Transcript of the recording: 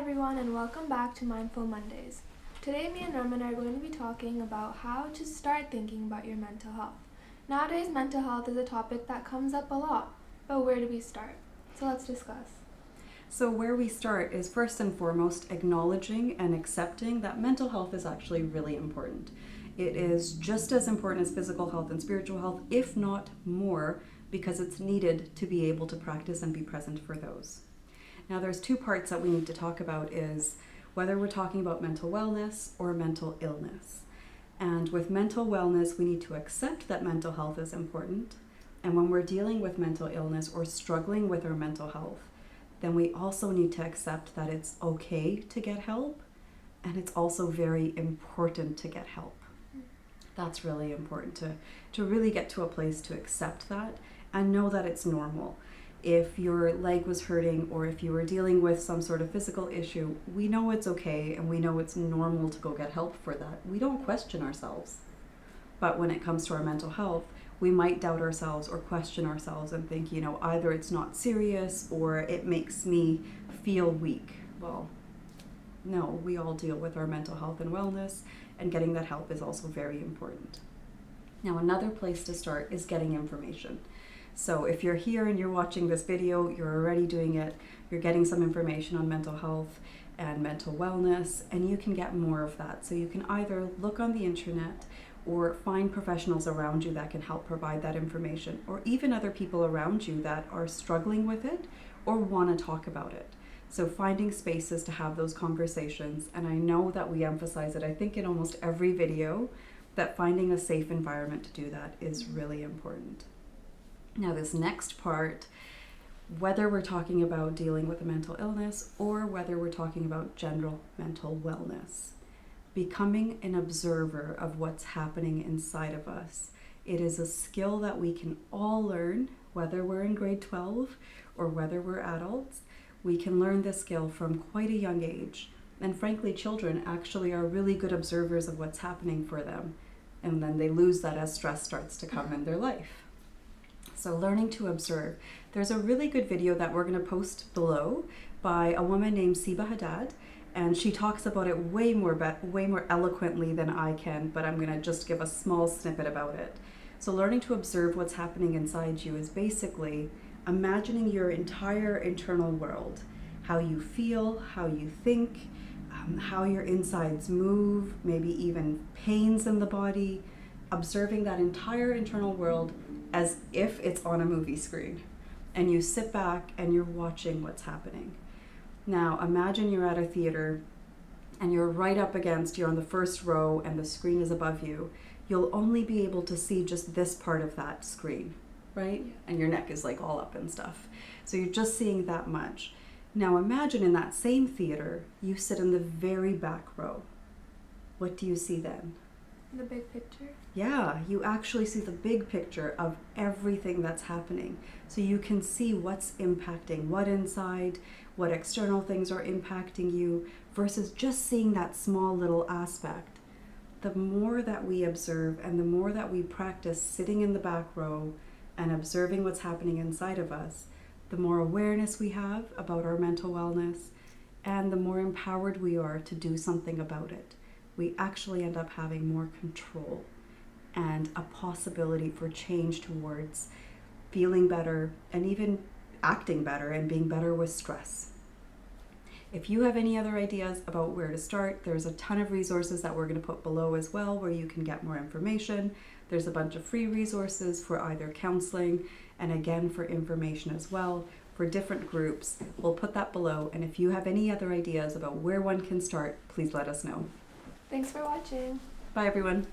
everyone, and welcome back to Mindful Mondays. Today, me and Roman are going to be talking about how to start thinking about your mental health. Nowadays, mental health is a topic that comes up a lot, but where do we start? So let's discuss. So where we start is first and foremost acknowledging and accepting that mental health is actually really important. It is just as important as physical health and spiritual health, if not more, because it's needed to be able to practice and be present for those. Now there's two parts that we need to talk about is whether we're talking about mental wellness or mental illness. And with mental wellness, we need to accept that mental health is important. And when we're dealing with mental illness or struggling with our mental health, then we also need to accept that it's okay to get help, and it's also very important to get help. That's really important to really get to a place to accept that and know that it's normal. If your leg was hurting or if you were dealing with some sort of physical issue, we know it's okay and we know it's normal to go get help for that. We don't question ourselves. But when it comes to our mental health, we might doubt ourselves or question ourselves and think, either it's not serious or it makes me feel weak. Well, no, we all deal with our mental health and wellness, and getting that help is also very important. Now, another place to start is getting information. So if you're here and you're watching this video, you're already doing it, you're getting some information on mental health and mental wellness, and you can get more of that. So you can either look on the internet or find professionals around you that can help provide that information, or even other people around you that are struggling with it or want to talk about it. So finding spaces to have those conversations, and I know that we emphasize it, I think in almost every video, that finding a safe environment to do that is really important. Now this next part, whether we're talking about dealing with a mental illness or whether we're talking about general mental wellness, becoming an observer of what's happening inside of us. It is a skill that we can all learn, whether we're in grade 12 or whether we're adults. We can learn this skill from quite a young age. And frankly, children actually are really good observers of what's happening for them. And then they lose that as stress starts to come in their life. So learning to observe. There's a really good video that we're going to post below by a woman named Siba Haddad, and she talks about it way more eloquently than I can, but I'm going to just give a small snippet about it. So learning to observe what's happening inside you is basically imagining your entire internal world, how you feel, how you think, how your insides move, maybe even pains in the body, observing that entire internal world as if it's on a movie screen, and you sit back and you're watching what's happening. Now imagine you're at a theater and you're right up against, you're on the first row and the screen is above you. You'll only be able to see just this part of that screen, right? And your neck is like all up and stuff. So you're just seeing that much. Now imagine in that same theater, you sit in the very back row. What do you see then? The big picture? Yeah, you actually see the big picture of everything that's happening. So you can see what's impacting what inside, what external things are impacting you, versus just seeing that small little aspect. The more that we observe and the more that we practice sitting in the back row and observing what's happening inside of us, the more awareness we have about our mental wellness and the more empowered we are to do something about it. We actually end up having more control and a possibility for change towards feeling better and even acting better and being better with stress. If you have any other ideas about where to start, there's a ton of resources that we're going to put below as well where you can get more information. There's a bunch of free resources for either counseling and again for information as well for different groups. We'll put that below, and if you have any other ideas about where one can start, please let us know. Thanks for watching. Bye everyone.